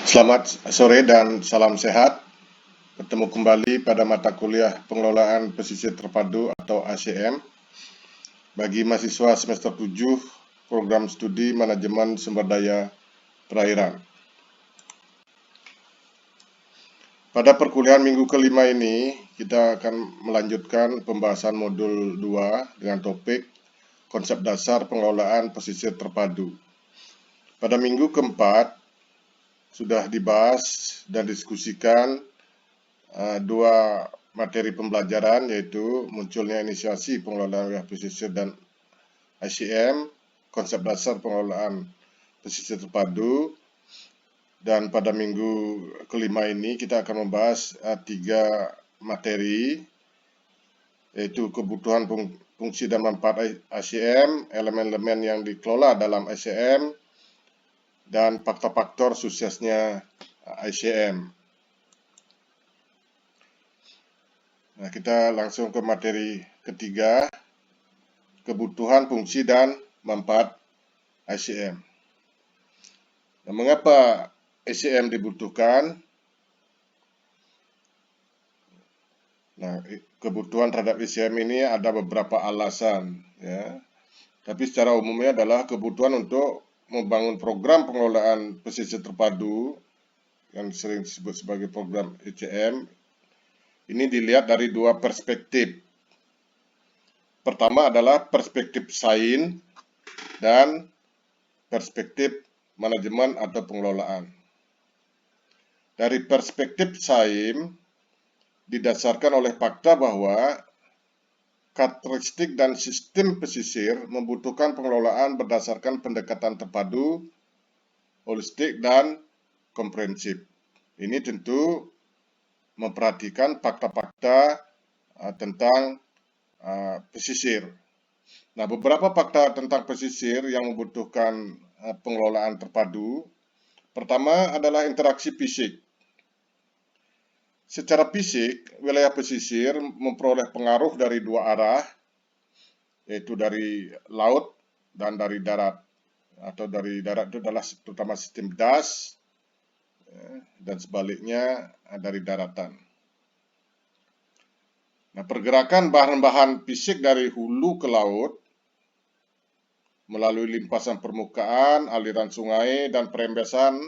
Selamat sore dan salam sehat. Bertemu kembali pada mata kuliah Pengelolaan Pesisir Terpadu atau ACM bagi mahasiswa semester 7 Program Studi Manajemen Sumber Daya Perairan. Pada perkuliahan minggu kelima ini, kita akan melanjutkan pembahasan modul 2 dengan topik konsep dasar pengelolaan pesisir terpadu. Pada minggu keempat, sudah dibahas dan diskusikan dua materi pembelajaran, yaitu munculnya inisiasi pengelolaan wilayah pesisir dan ICM, konsep dasar pengelolaan pesisir terpadu. Dan pada minggu kelima ini kita akan membahas tiga materi, yaitu kebutuhan fungsi dan manfaat ICM, elemen-elemen yang dikelola dalam ICM, dan faktor-faktor suksesnya ICM. Nah, kita langsung ke materi ketiga, kebutuhan fungsi dan manfaat ICM. Nah, mengapa ICM dibutuhkan? Nah, kebutuhan terhadap ICM ini ada beberapa alasan, ya. Tapi secara umumnya adalah kebutuhan untuk membangun program pengelolaan pesisir terpadu yang sering disebut sebagai program ICM. Ini dilihat dari dua perspektif. Pertama adalah perspektif sains dan perspektif manajemen atau pengelolaan. Dari perspektif sains, didasarkan oleh fakta bahwa karakteristik dan sistem pesisir membutuhkan pengelolaan berdasarkan pendekatan terpadu, holistik, dan komprehensif. Ini tentu memperhatikan fakta-fakta tentang pesisir. Nah, beberapa fakta tentang pesisir yang membutuhkan pengelolaan terpadu. Pertama adalah interaksi fisik. Secara fisik, wilayah pesisir memperoleh pengaruh dari dua arah, yaitu dari laut dan dari darat. Atau dari darat itu adalah terutama sistem das, dan sebaliknya dari daratan. Nah, pergerakan bahan-bahan fisik dari hulu ke laut melalui limpasan permukaan, aliran sungai, dan perembesan,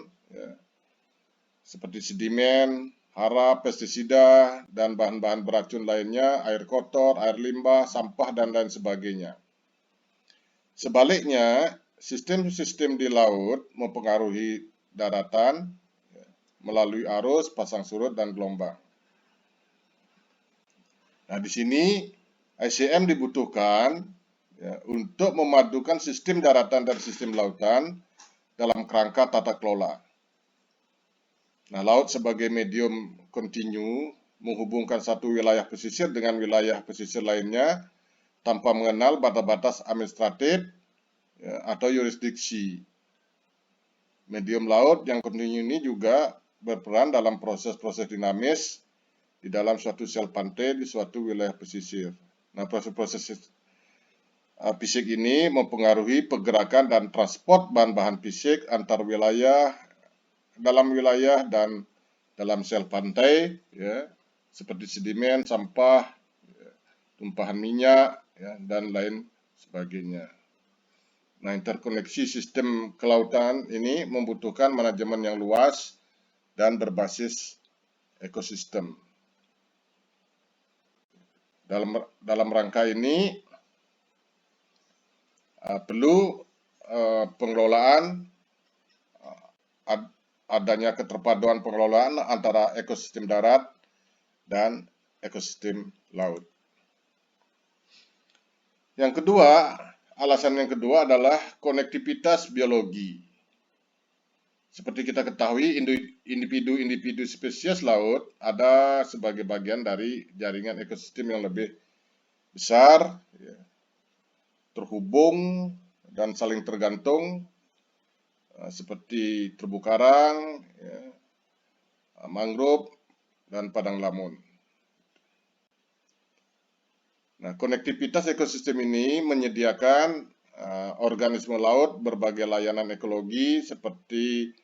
seperti sedimen, hara, pestisida, dan bahan-bahan beracun lainnya, air kotor, air limbah, sampah, dan lain sebagainya. Sebaliknya, sistem-sistem di laut mempengaruhi daratan melalui arus, pasang surut, dan gelombang. Nah, di sini ICM dibutuhkan untuk memadukan sistem daratan dan sistem lautan dalam kerangka tata kelola. Nah, laut sebagai medium kontinu menghubungkan satu wilayah pesisir dengan wilayah pesisir lainnya tanpa mengenal batas-batas administratif atau yurisdiksi. Medium laut yang kontinu ini juga berperan dalam proses-proses dinamis di dalam suatu sel pantai di suatu wilayah pesisir. Nah, proses-proses fisik ini mempengaruhi pergerakan dan transport bahan-bahan fisik antar wilayah, dalam wilayah dan dalam sel pantai, seperti sedimen, sampah, tumpahan minyak, dan lain sebagainya. Nah, interkoneksi sistem kelautan ini membutuhkan manajemen yang luas dan berbasis ekosistem. Dalam rangka ini perlu pengelolaan, adanya keterpaduan pengelolaan antara ekosistem darat dan ekosistem laut. Yang kedua, alasan yang kedua adalah konektivitas biologi. Seperti kita ketahui, individu-individu spesies laut ada sebagai bagian dari jaringan ekosistem yang lebih besar, terhubung dan saling tergantung, seperti terumbu karang, mangrove, dan padang lamun. Nah, konektivitas ekosistem ini menyediakan organisme laut berbagai layanan ekologi seperti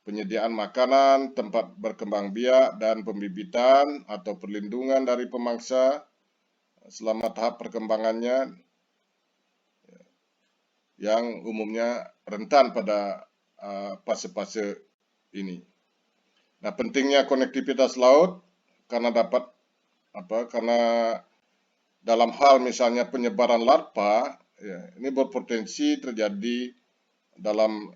penyediaan makanan, tempat berkembang biak, dan pembibitan atau perlindungan dari pemangsa selama tahap perkembangannya yang umumnya rentan pada fase-fase ini. Nah, pentingnya konektivitas laut karena dalam hal misalnya penyebaran larva, ya, ini berpotensi terjadi dalam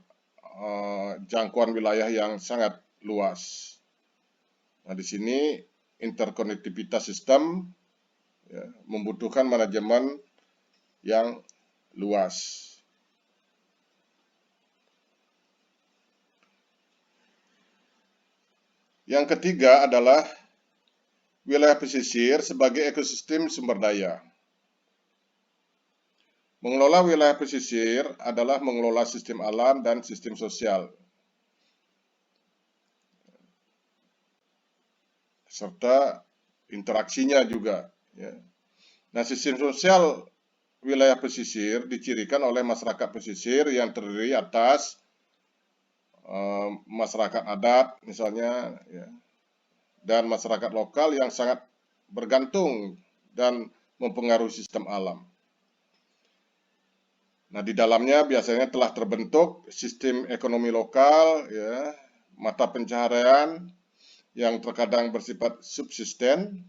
jangkauan wilayah yang sangat luas. Nah, di sini interkonektivitas sistem ya, membutuhkan manajemen yang luas. Yang ketiga adalah wilayah pesisir sebagai ekosistem sumber daya. Mengelola wilayah pesisir adalah mengelola sistem alam dan sistem sosial, serta interaksinya juga. Ya. Nah, sistem sosial wilayah pesisir dicirikan oleh masyarakat pesisir yang terdiri atas masyarakat adat misalnya, ya, dan masyarakat lokal yang sangat bergantung dan mempengaruhi sistem alam. Nah, di dalamnya biasanya telah terbentuk sistem ekonomi lokal, ya, mata pencaharian yang terkadang bersifat subsisten,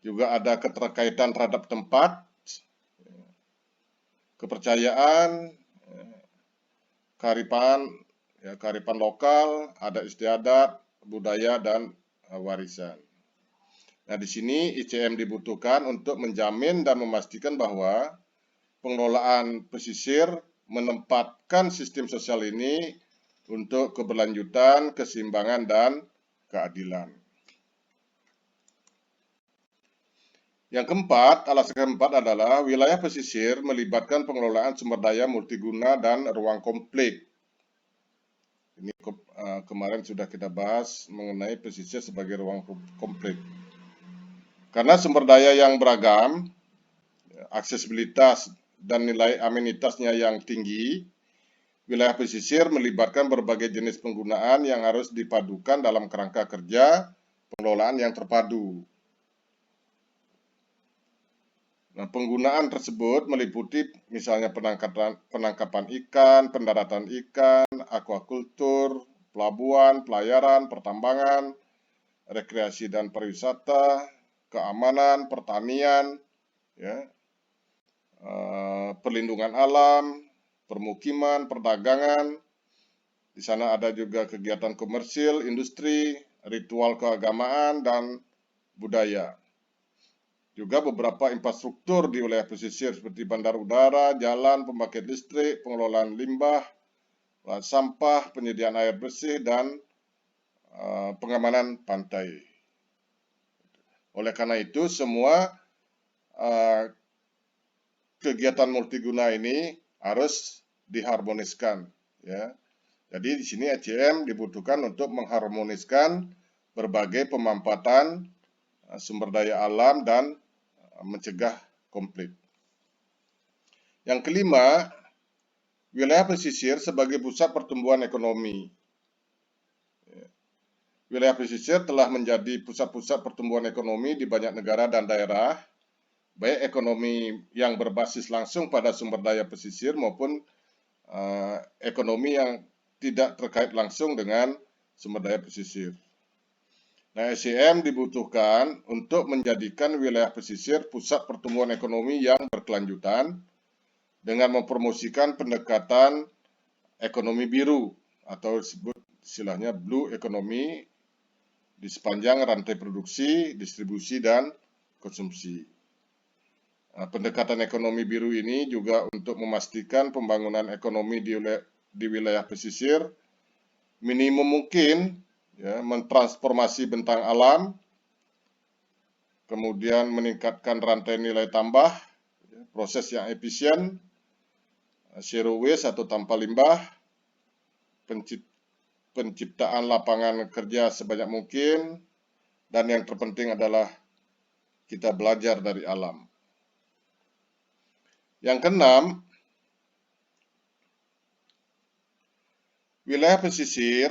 juga ada keterkaitan terhadap tempat, kepercayaan, kearifan lokal, adat istiadat, budaya, dan warisan. Nah, di sini ICM dibutuhkan untuk menjamin dan memastikan bahwa pengelolaan pesisir menempatkan sistem sosial ini untuk keberlanjutan, keseimbangan, dan keadilan. Yang keempat, alasan keempat adalah wilayah pesisir melibatkan pengelolaan sumber daya multiguna dan ruang konflik. Ini kemarin sudah kita bahas mengenai pesisir sebagai ruang konflik. Karena sumber daya yang beragam, aksesibilitas dan nilai amenitasnya yang tinggi, wilayah pesisir melibatkan berbagai jenis penggunaan yang harus dipadukan dalam kerangka kerja pengelolaan yang terpadu. Nah, penggunaan tersebut meliputi misalnya penangkapan ikan, pendaratan ikan, aquacultur, pelabuhan, pelayaran, pertambangan, rekreasi dan pariwisata, keamanan, pertanian, ya, perlindungan alam, permukiman, perdagangan. Di sana ada juga kegiatan komersil, industri, ritual keagamaan, dan budaya. Juga beberapa infrastruktur di wilayah pesisir seperti bandar udara, jalan, pembangkit listrik, pengelolaan limbah, sampah, penyediaan air bersih, dan pengamanan pantai. Oleh karena itu, semua kegiatan multiguna ini harus diharmoniskan, ya. Jadi di sini ICM dibutuhkan untuk mengharmoniskan berbagai pemanfaatan sumber daya alam dan mencegah konflik. Yang kelima, wilayah pesisir sebagai pusat pertumbuhan ekonomi. Wilayah pesisir telah menjadi pusat-pusat pertumbuhan ekonomi di banyak negara dan daerah, baik ekonomi yang berbasis langsung pada sumber daya pesisir maupun ekonomi yang tidak terkait langsung dengan sumber daya pesisir. Nah, ICM dibutuhkan untuk menjadikan wilayah pesisir pusat pertumbuhan ekonomi yang berkelanjutan dengan mempromosikan pendekatan ekonomi biru atau disebut istilahnya blue economy di sepanjang rantai produksi, distribusi, dan konsumsi. Nah, pendekatan ekonomi biru ini juga untuk memastikan pembangunan ekonomi di wilayah pesisir minimum mungkin, ya, mentransformasi bentang alam, kemudian meningkatkan rantai nilai tambah, proses yang efisien, zero waste atau tanpa limbah, penciptaan lapangan kerja sebanyak mungkin, dan yang terpenting adalah kita belajar dari alam. Yang keenam, Wilayah pesisir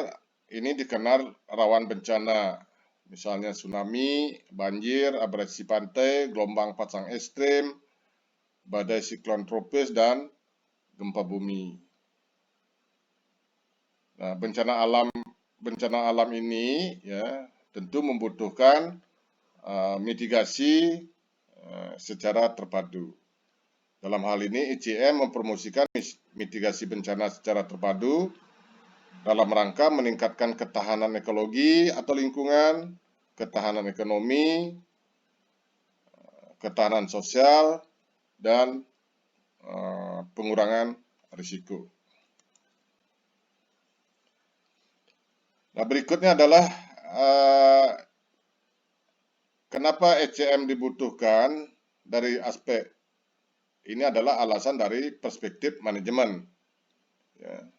ini dikenal rawan bencana, misalnya tsunami, banjir, abrasi pantai, gelombang pasang ekstrim, badai siklon tropis, dan gempa bumi. Nah, bencana alam ini ya tentu membutuhkan mitigasi secara terpadu. Dalam hal ini, ICM mempromosikan mitigasi bencana secara terpadu dalam rangka meningkatkan ketahanan ekologi atau lingkungan, ketahanan ekonomi, ketahanan sosial, dan pengurangan risiko. Nah, berikutnya adalah kenapa ECM dibutuhkan dari aspek ini adalah alasan dari perspektif manajemen. Ya,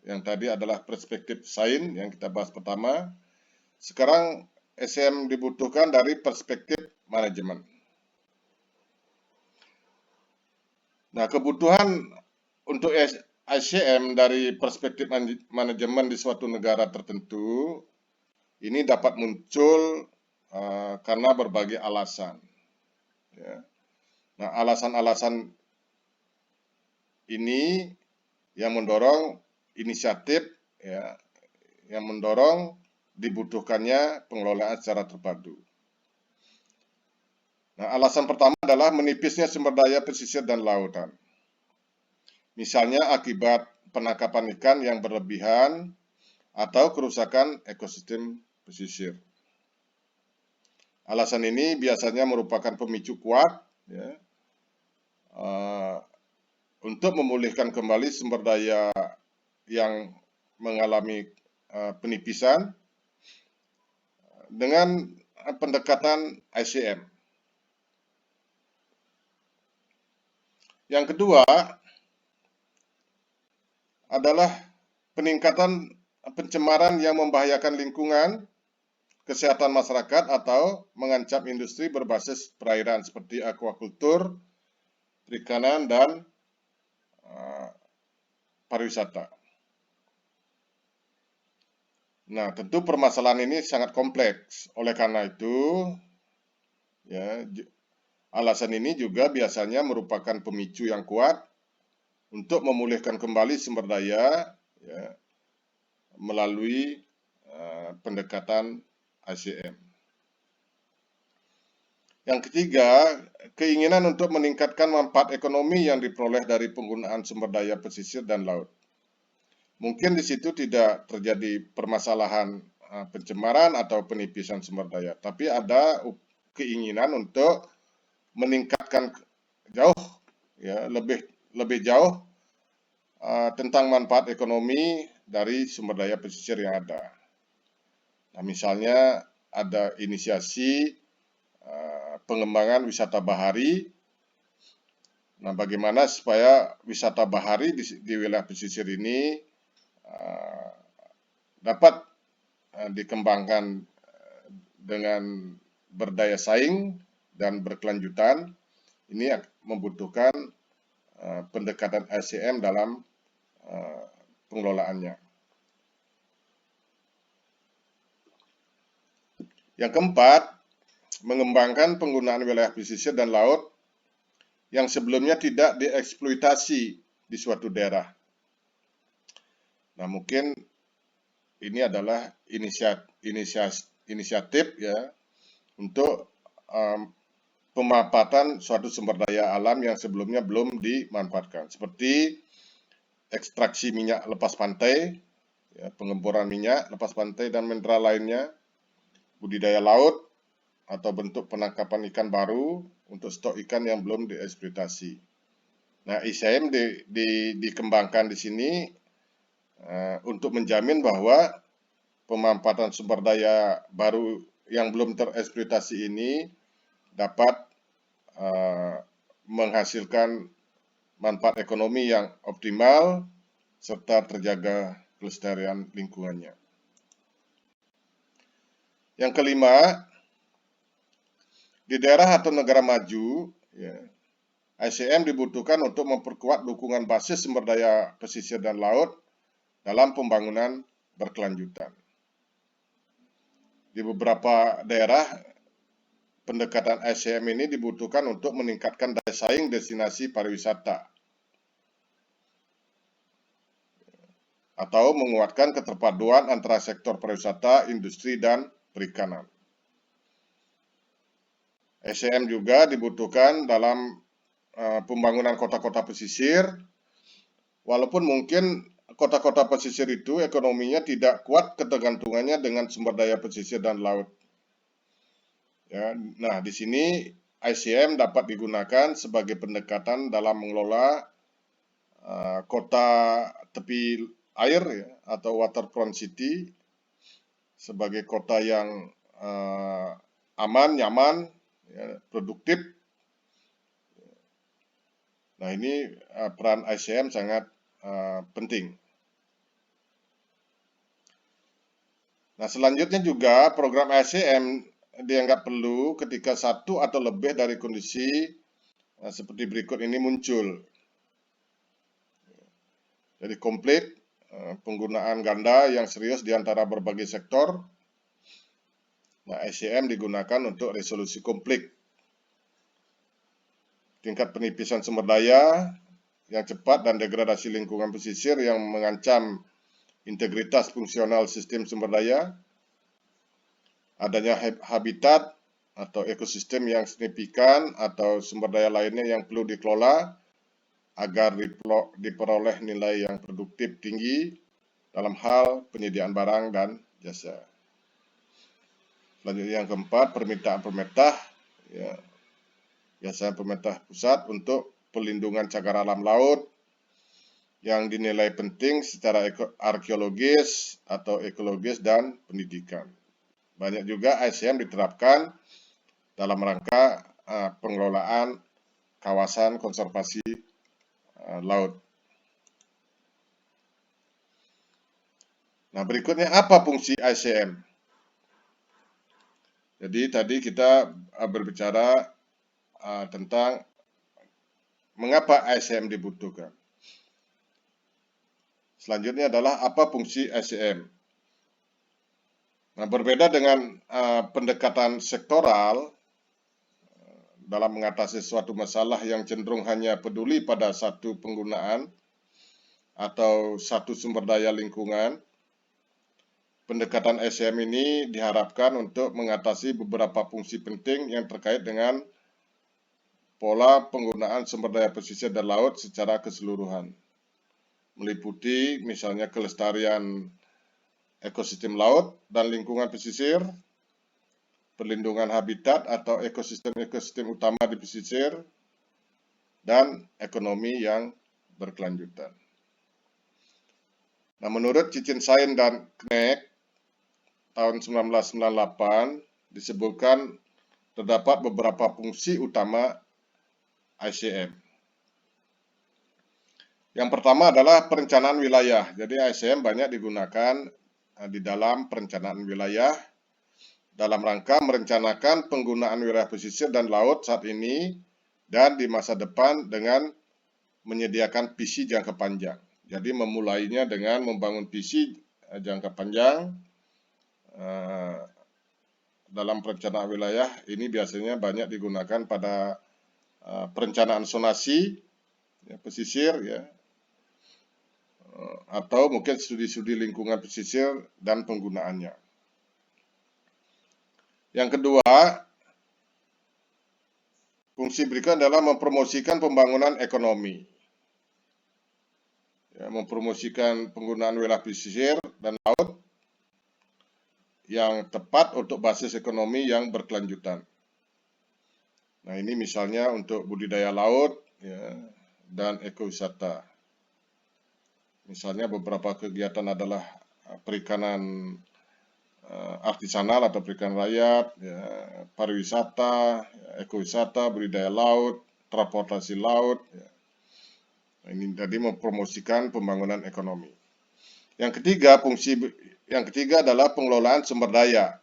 yang tadi adalah perspektif sains yang kita bahas pertama. Sekarang ECM dibutuhkan dari perspektif manajemen. Nah, kebutuhan untuk ECM dari perspektif manajemen di suatu negara tertentu ini dapat muncul karena berbagai alasan. Ya. Nah, alasan-alasan ini yang mendorong inisiatif, ya, yang mendorong dibutuhkannya pengelolaan secara terpadu. Nah, alasan pertama adalah menipisnya sumber daya pesisir dan lautan. Misalnya akibat penangkapan ikan yang berlebihan atau kerusakan ekosistem pesisir. Alasan ini biasanya merupakan pemicu kuat ya, untuk memulihkan kembali sumber daya yang mengalami penipisan dengan pendekatan ICM. Yang kedua adalah peningkatan pencemaran yang membahayakan lingkungan, kesehatan masyarakat, atau mengancam industri berbasis perairan seperti aquakultur, perikanan, dan pariwisata. Nah, tentu permasalahan ini sangat kompleks. Oleh karena itu, ya, alasan ini juga biasanya merupakan pemicu yang kuat untuk memulihkan kembali sumber daya ya, melalui pendekatan ICM. Yang ketiga, keinginan untuk meningkatkan manfaat ekonomi yang diperoleh dari penggunaan sumber daya pesisir dan laut. Mungkin di situ tidak terjadi permasalahan pencemaran atau penipisan sumber daya, tapi ada keinginan untuk meningkatkan jauh, ya, lebih jauh tentang manfaat ekonomi dari sumber daya pesisir yang ada. Nah, misalnya ada inisiasi pengembangan wisata bahari. Nah, bagaimana supaya wisata bahari di wilayah pesisir ini dapat dikembangkan dengan berdaya saing dan berkelanjutan. Ini membutuhkan pendekatan ICM dalam pengelolaannya. Yang keempat, mengembangkan penggunaan wilayah pesisir dan laut yang sebelumnya tidak dieksploitasi di suatu daerah. Nah, mungkin ini adalah inisiatif ya untuk pemanfaatan suatu sumber daya alam yang sebelumnya belum dimanfaatkan, seperti ekstraksi minyak lepas pantai, ya, pengeboran minyak lepas pantai dan mineral lainnya, budidaya laut, atau bentuk penangkapan ikan baru untuk stok ikan yang belum dieksploitasi. Nah, ICM dikembangkan di sini untuk menjamin bahwa pemanfaatan sumber daya baru yang belum tereksploitasi ini dapat menghasilkan manfaat ekonomi yang optimal serta terjaga kelestarian lingkungannya. Yang kelima, di daerah atau negara maju, ya, ICM dibutuhkan untuk memperkuat dukungan basis sumber daya pesisir dan laut dalam pembangunan berkelanjutan. Di beberapa daerah, pendekatan ICM ini dibutuhkan untuk meningkatkan daya saing destinasi pariwisata atau menguatkan keterpaduan antara sektor pariwisata, industri, dan perikanan. ICM juga dibutuhkan dalam pembangunan kota-kota pesisir, walaupun mungkin kota-kota pesisir itu ekonominya tidak kuat ketergantungannya dengan sumber daya pesisir dan laut. Ya, nah, di sini ICM dapat digunakan sebagai pendekatan dalam mengelola kota tepi air ya, atau waterfront city sebagai kota yang aman, nyaman, ya, produktif. Nah, ini peran ICM sangat penting. Nah, selanjutnya juga program ICM dianggap perlu ketika satu atau lebih dari kondisi seperti berikut ini muncul. Jadi konflik, penggunaan ganda yang serius di antara berbagai sektor. Nah, ICM digunakan untuk resolusi konflik. Tingkat penipisan sumber daya yang cepat dan degradasi lingkungan pesisir yang mengancam integritas fungsional sistem sumber daya, adanya habitat atau ekosistem yang signifikan atau sumber daya lainnya yang perlu dikelola agar diperoleh nilai yang produktif tinggi dalam hal penyediaan barang dan jasa. Selanjutnya yang keempat, permintaan pemerintah, ya, biasanya pemerintah pusat untuk pelindungan cagar alam laut yang dinilai penting secara arkeologis atau ekologis dan pendidikan. Banyak juga ICM diterapkan dalam rangka pengelolaan kawasan konservasi laut. Nah, berikutnya apa fungsi ICM? Jadi tadi kita berbicara tentang mengapa ICM dibutuhkan. Selanjutnya adalah apa fungsi ICM. Nah, berbeda dengan pendekatan sektoral dalam mengatasi suatu masalah yang cenderung hanya peduli pada satu penggunaan atau satu sumber daya lingkungan, pendekatan ICM ini diharapkan untuk mengatasi beberapa fungsi penting yang terkait dengan pola penggunaan sumber daya pesisir dan laut secara keseluruhan, meliputi misalnya kelestarian ekosistem laut dan lingkungan pesisir, perlindungan habitat atau ekosistem utama di pesisir, dan ekonomi yang berkelanjutan. Nah, menurut Cicin Sain dan Knecht tahun 1998 disebutkan terdapat beberapa fungsi utama ICM. Yang pertama adalah perencanaan wilayah. Jadi ICM banyak digunakan di dalam perencanaan wilayah dalam rangka merencanakan penggunaan wilayah pesisir dan laut saat ini dan di masa depan dengan menyediakan visi jangka panjang. Jadi memulainya dengan membangun visi jangka panjang dalam perencanaan wilayah ini biasanya banyak digunakan pada perencanaan zonasi ya, pesisir ya, atau mungkin studi-studi lingkungan pesisir dan penggunaannya. Yang kedua, fungsi berikutnya adalah mempromosikan pembangunan ekonomi. Ya, mempromosikan penggunaan wilayah pesisir dan laut yang tepat untuk basis ekonomi yang berkelanjutan. Nah, ini misalnya untuk budidaya laut ya, dan ekowisata. Misalnya beberapa kegiatan adalah perikanan artisanal atau perikanan rakyat, ya, pariwisata, ya, ekowisata, budidaya laut, transportasi laut. Ya. Nah, ini tadi mempromosikan pembangunan ekonomi. Yang ketiga adalah pengelolaan sumber daya.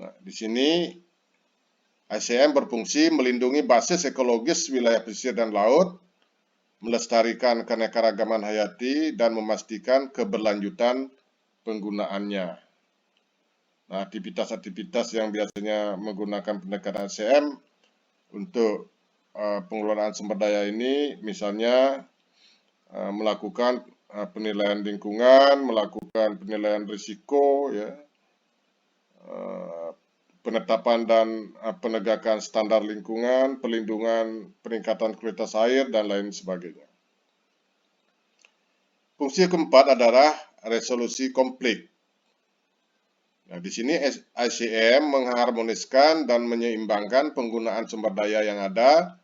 Nah, di sini ICM berfungsi melindungi basis ekologis wilayah pesisir dan laut melestarikan keanekaragaman hayati, dan memastikan keberlanjutan penggunaannya. Nah, aktivitas-aktivitas yang biasanya menggunakan pendekatan ACM untuk pengelolaan sumber daya ini, misalnya melakukan penilaian lingkungan, melakukan penilaian risiko, ya, penetapan dan penegakan standar lingkungan, pelindungan peningkatan kualitas air, dan lain sebagainya. Fungsi keempat adalah resolusi konflik. Nah, di sini ICM mengharmoniskan dan menyeimbangkan penggunaan sumber daya yang ada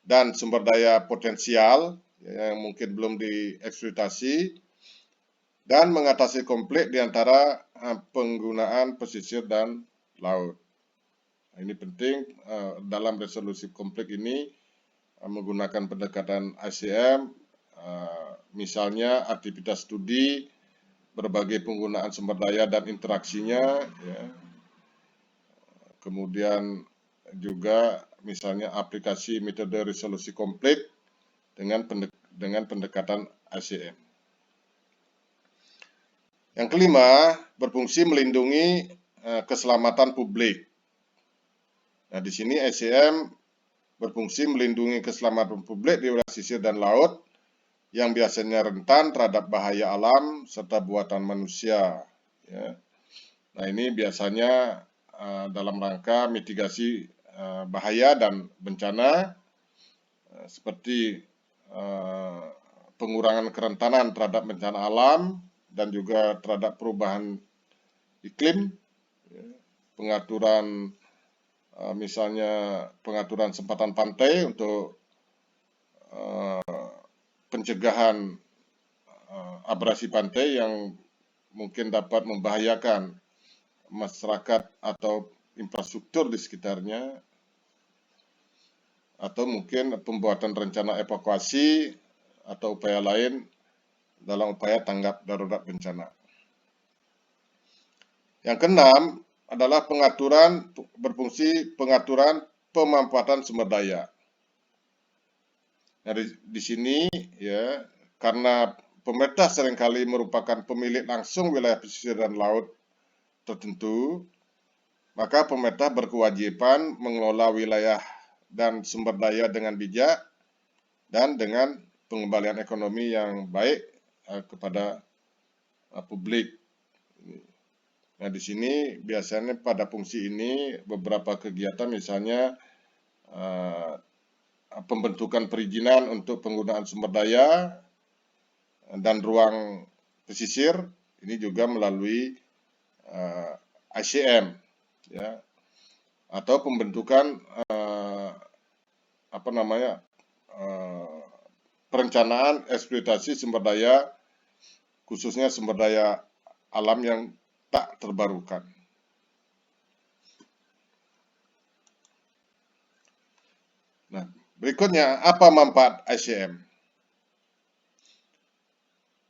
dan sumber daya potensial yang mungkin belum dieksploitasi, dan mengatasi konflik di antara penggunaan pesisir dan laut. Nah, ini penting dalam resolusi konflik ini menggunakan pendekatan ICM, misalnya aktivitas studi, berbagai penggunaan sumber daya dan interaksinya, ya. Kemudian juga misalnya aplikasi metode resolusi konflik dengan pendekatan ICM. Yang kelima, berfungsi melindungi keselamatan publik. Nah, di sini ICM berfungsi melindungi keselamatan publik di wilayah pesisir dan laut yang biasanya rentan terhadap bahaya alam serta buatan manusia. Ya. Nah, ini biasanya dalam rangka mitigasi bahaya dan bencana, seperti pengurangan kerentanan terhadap bencana alam dan juga terhadap perubahan iklim, pengaturan misalnya pengaturan sempatan pantai untuk pencegahan abrasi pantai yang mungkin dapat membahayakan masyarakat atau infrastruktur di sekitarnya, atau mungkin pembuatan rencana evakuasi atau upaya lain dalam upaya tanggap darurat bencana. Yang keenam adalah berfungsi pengaturan pemanfaatan sumber daya. Nah, di sini ya, karena pemerintah seringkali merupakan pemilik langsung wilayah pesisir dan laut tertentu, maka pemerintah berkewajiban mengelola wilayah dan sumber daya dengan bijak dan dengan pengembalian ekonomi yang baik kepada publik. Nah, di sini biasanya pada fungsi ini beberapa kegiatan, misalnya pembentukan perizinan untuk penggunaan sumber daya dan ruang pesisir, ini juga melalui ICM, ya, atau pembentukan perencanaan eksploitasi sumber daya, khususnya sumber daya alam yang tak terbarukan. Nah, berikutnya, apa manfaat ICM?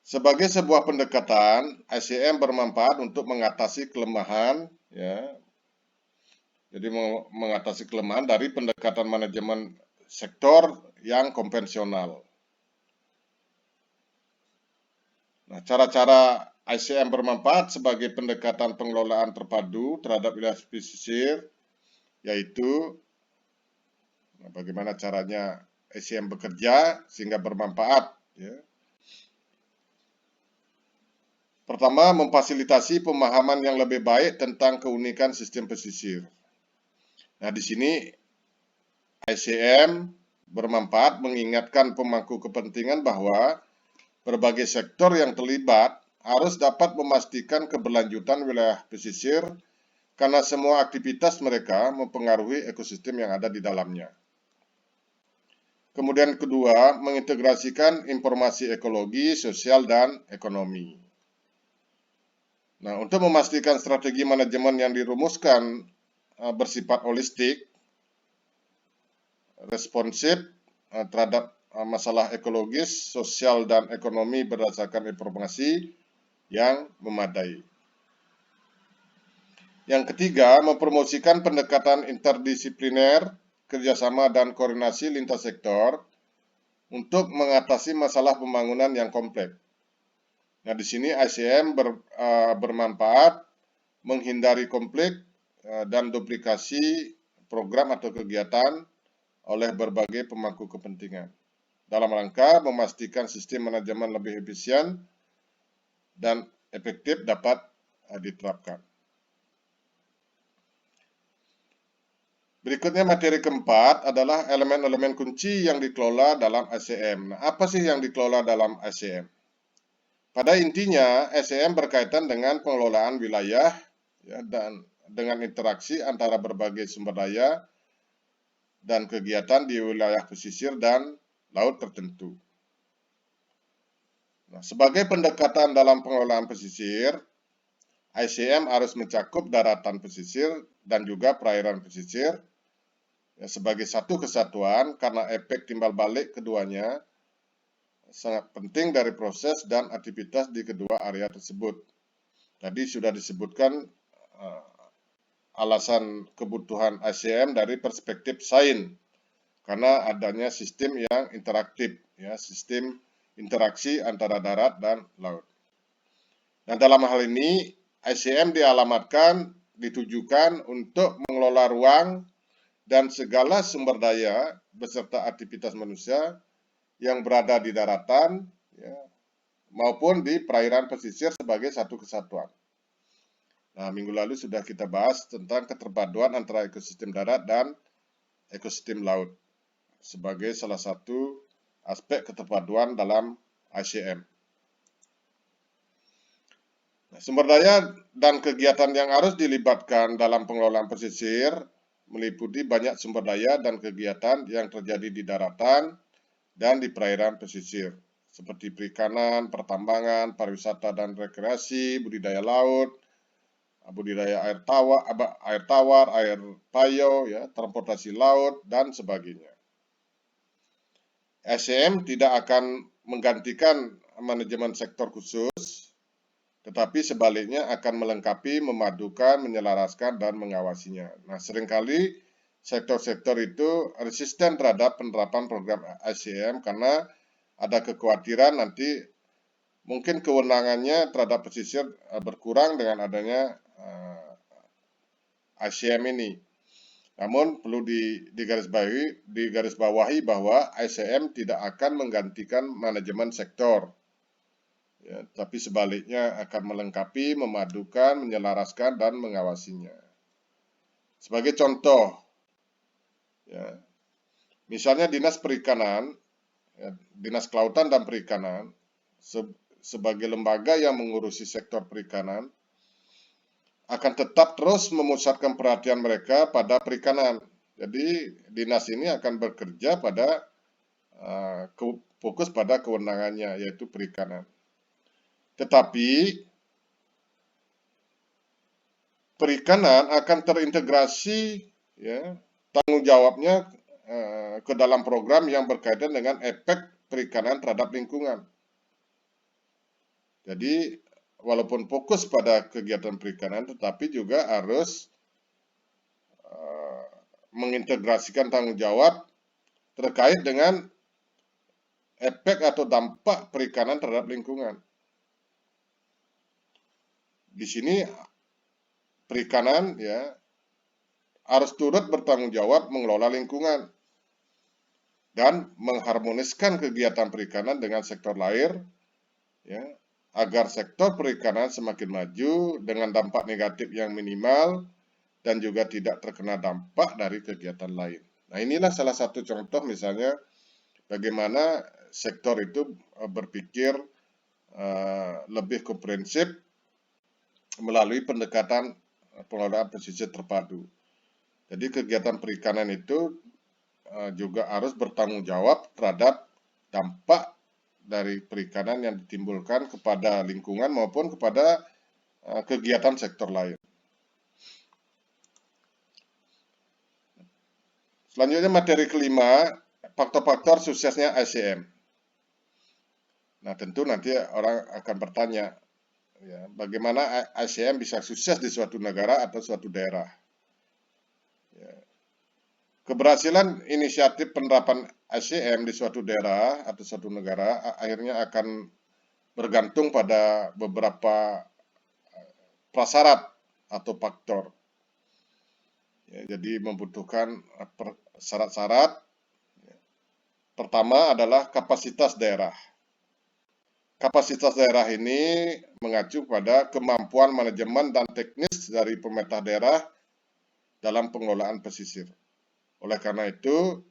Sebagai sebuah pendekatan, ICM bermanfaat untuk mengatasi kelemahan, ya. Jadi mengatasi kelemahan dari pendekatan manajemen sektor yang konvensional. Nah, cara-cara ICM bermanfaat sebagai pendekatan pengelolaan terpadu terhadap wilayah pesisir, yaitu bagaimana caranya ICM bekerja sehingga bermanfaat. Ya. Pertama, memfasilitasi pemahaman yang lebih baik tentang keunikan sistem pesisir. Nah, di sini ICM bermanfaat mengingatkan pemangku kepentingan bahwa berbagai sektor yang terlibat harus dapat memastikan keberlanjutan wilayah pesisir karena semua aktivitas mereka mempengaruhi ekosistem yang ada di dalamnya. Kemudian kedua, mengintegrasikan informasi ekologi, sosial, dan ekonomi. Nah, untuk memastikan strategi manajemen yang dirumuskan bersifat holistik, responsif terhadap masalah ekologis, sosial, dan ekonomi berdasarkan informasi yang memadai. Yang ketiga, mempromosikan pendekatan interdisipliner, kerjasama dan koordinasi lintas sektor, untuk mengatasi masalah pembangunan yang kompleks. Nah, di sini ICM bermanfaat menghindari konflik dan duplikasi program atau kegiatan oleh berbagai pemangku kepentingan dalam rangka memastikan sistem manajemen lebih efisien dan efektif dapat diterapkan. Berikutnya materi keempat adalah elemen-elemen kunci yang dikelola dalam ICM. Nah, apa sih yang dikelola dalam ICM? Pada intinya, ICM berkaitan dengan pengelolaan wilayah ya, dan dengan interaksi antara berbagai sumber daya dan kegiatan di wilayah pesisir dan laut tertentu. Nah, sebagai pendekatan dalam pengelolaan pesisir, ICM harus mencakup daratan pesisir dan juga perairan pesisir ya, sebagai satu kesatuan karena efek timbal balik keduanya sangat penting dari proses dan aktivitas di kedua area tersebut. Tadi sudah disebutkan alasan kebutuhan ICM dari perspektif sains karena adanya sistem yang interaktif, ya, sistem interaksi antara darat dan laut. Nah, dalam hal ini ICM ditujukan untuk mengelola ruang dan segala sumber daya beserta aktivitas manusia yang berada di daratan ya, maupun di perairan pesisir sebagai satu kesatuan. Nah, minggu lalu sudah kita bahas tentang keterpaduan antara ekosistem darat dan ekosistem laut sebagai salah satu aspek keterpaduan dalam ICM. Nah, sumber daya dan kegiatan yang harus dilibatkan dalam pengelolaan pesisir meliputi banyak sumber daya dan kegiatan yang terjadi di daratan dan di perairan pesisir, seperti perikanan, pertambangan, pariwisata dan rekreasi, budidaya laut, budidaya air tawar, air payo, ya, transportasi laut, dan sebagainya. ICM tidak akan menggantikan manajemen sektor khusus, tetapi sebaliknya akan melengkapi, memadukan, menyelaraskan, dan mengawasinya. Nah, seringkali sektor-sektor itu resisten terhadap penerapan program ICM karena ada kekhawatiran nanti mungkin kewenangannya terhadap pesisir berkurang dengan adanya ICM ini. Namun perlu digarisbawahi bahwa ICM tidak akan menggantikan manajemen sektor. Ya, tapi sebaliknya akan melengkapi, memadukan, menyelaraskan, dan mengawasinya. Sebagai contoh, ya, misalnya Dinas Perikanan, ya, Dinas Kelautan dan Perikanan, sebagai lembaga yang mengurusi sektor perikanan, akan tetap terus memusatkan perhatian mereka pada perikanan. Jadi, dinas ini akan bekerja pada fokus pada kewenangannya, yaitu perikanan. Tetapi, perikanan akan terintegrasi ya, tanggung jawabnya ke dalam program yang berkaitan dengan efek perikanan terhadap lingkungan. Jadi, walaupun fokus pada kegiatan perikanan, tetapi juga harus mengintegrasikan tanggung jawab terkait dengan efek atau dampak perikanan terhadap lingkungan. Di sini perikanan ya harus turut bertanggung jawab mengelola lingkungan dan mengharmoniskan kegiatan perikanan dengan sektor lain ya, agar sektor perikanan semakin maju dengan dampak negatif yang minimal dan juga tidak terkena dampak dari kegiatan lain. Nah, inilah salah satu contoh misalnya bagaimana sektor itu berpikir lebih komprehensif melalui pendekatan pengelolaan pesisir terpadu. Jadi kegiatan perikanan itu juga harus bertanggung jawab terhadap dampak dari perikanan yang ditimbulkan kepada lingkungan maupun kepada kegiatan sektor lain. Selanjutnya materi kelima, faktor-faktor suksesnya ICM. Nah, tentu nanti orang akan bertanya, ya, bagaimana ICM bisa sukses di suatu negara atau suatu daerah. Ya. Keberhasilan inisiatif penerapan ICM di suatu daerah atau suatu negara akhirnya akan bergantung pada beberapa prasyarat atau faktor. Ya, jadi membutuhkan syarat-syarat. Pertama adalah kapasitas daerah. Kapasitas daerah ini mengacu pada kemampuan manajemen dan teknis dari pemerintah daerah dalam pengelolaan pesisir. Oleh karena itu,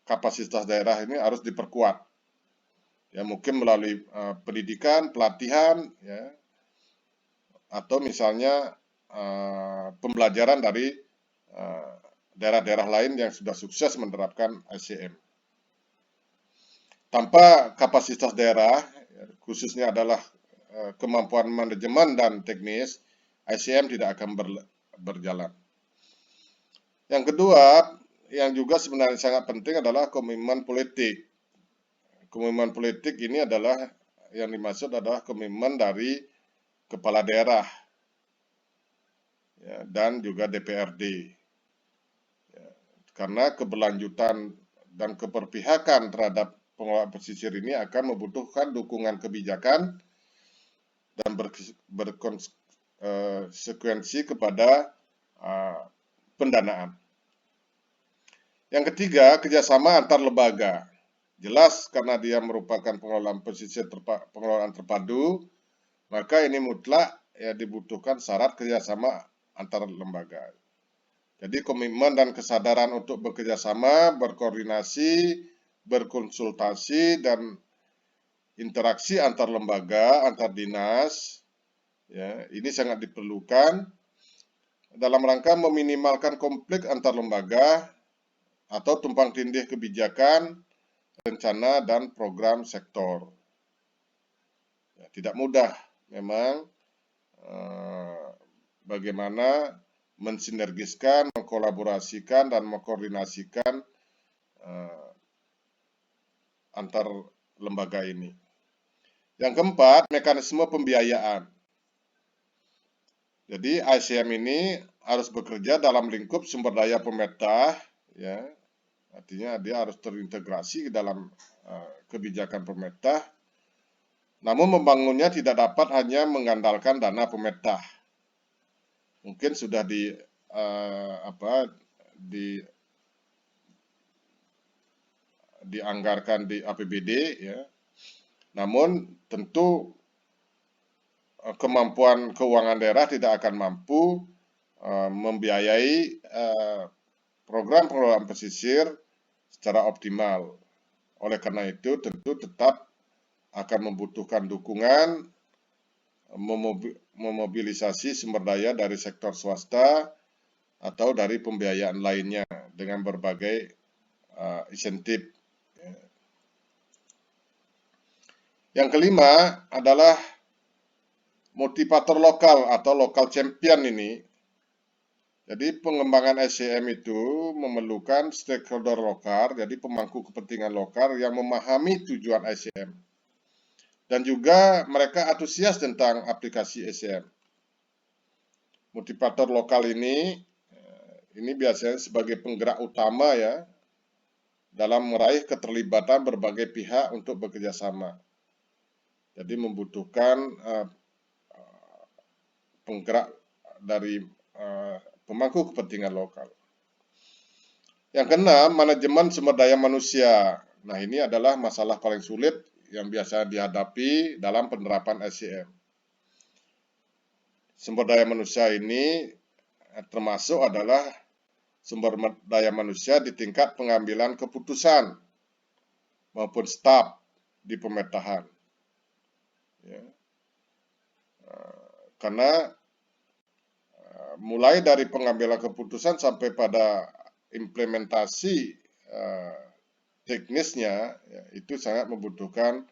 kapasitas daerah ini harus diperkuat. Ya, mungkin melalui pendidikan, pelatihan, ya, atau misalnya pembelajaran dari daerah-daerah lain yang sudah sukses menerapkan ICM. Tanpa kapasitas daerah, khususnya adalah kemampuan manajemen dan teknis, ICM tidak akan berjalan. Yang kedua, yang juga sebenarnya sangat penting adalah komitmen politik. Komitmen politik ini adalah, yang dimaksud adalah komitmen dari kepala daerah, ya, dan juga DPRD. Ya, karena keberlanjutan dan keberpihakan terhadap pengelolaan pesisir ini akan membutuhkan dukungan kebijakan dan berkonsekuensi kepada pendanaan. Yang ketiga, kerjasama antar lembaga. Jelas karena dia merupakan pengelolaan pesisir pengelolaan terpadu, maka ini mutlak ya dibutuhkan syarat kerjasama antar lembaga. Jadi komitmen dan kesadaran untuk bekerjasama, berkoordinasi, berkonsultasi, dan interaksi antar lembaga, antar dinas, ya, ini sangat diperlukan dalam rangka meminimalkan konflik antar lembaga atau tumpang tindih kebijakan, rencana, dan program sektor. Ya, tidak mudah memang bagaimana mensinergiskan, mengkolaborasikan, dan mengkoordinasikan antar lembaga ini. Yang keempat, mekanisme pembiayaan. Jadi ICM ini harus bekerja dalam lingkup sumber daya pemerintah, ya, artinya dia harus terintegrasi ke dalam kebijakan pemerintah. Namun membangunnya tidak dapat hanya mengandalkan dana pemerintah. Mungkin sudah dianggarkan di APBD, ya. Namun tentu kemampuan keuangan daerah tidak akan mampu membiayai program pengelolaan pesisir secara optimal. Oleh karena itu, tentu tetap akan membutuhkan dukungan, memobilisasi sumber daya dari sektor swasta atau dari pembiayaan lainnya dengan berbagai insentif. Yang kelima adalah motivator lokal atau local champion ini. Jadi pengembangan ICM itu memerlukan stakeholder lokal, jadi pemangku kepentingan lokal yang memahami tujuan ICM. Dan juga mereka antusias tentang aplikasi ICM. Motivator lokal ini biasanya sebagai penggerak utama ya dalam meraih keterlibatan berbagai pihak untuk bekerja sama. Jadi membutuhkan penggerak dari pemangku kepentingan lokal. Yang keenam, manajemen sumber daya manusia. Nah, ini adalah masalah paling sulit yang biasa dihadapi dalam penerapan ICM. Sumber daya manusia ini termasuk adalah sumber daya manusia di tingkat pengambilan keputusan maupun staf di pemerintahan. Ya. Karena mulai dari pengambilan keputusan sampai pada implementasi teknisnya, ya, itu sangat membutuhkan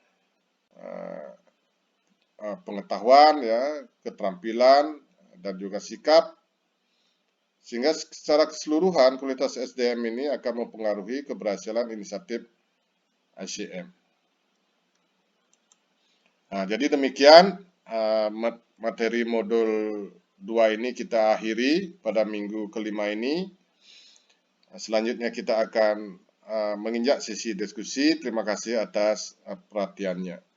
pengetahuan, ya, keterampilan, dan juga sikap, sehingga secara keseluruhan kualitas SDM ini akan mempengaruhi keberhasilan inisiatif ICM. Nah, jadi demikian materi modul 2 ini kita akhiri pada minggu kelima ini. Selanjutnya kita akan menginjak sesi diskusi. Terima kasih atas perhatiannya.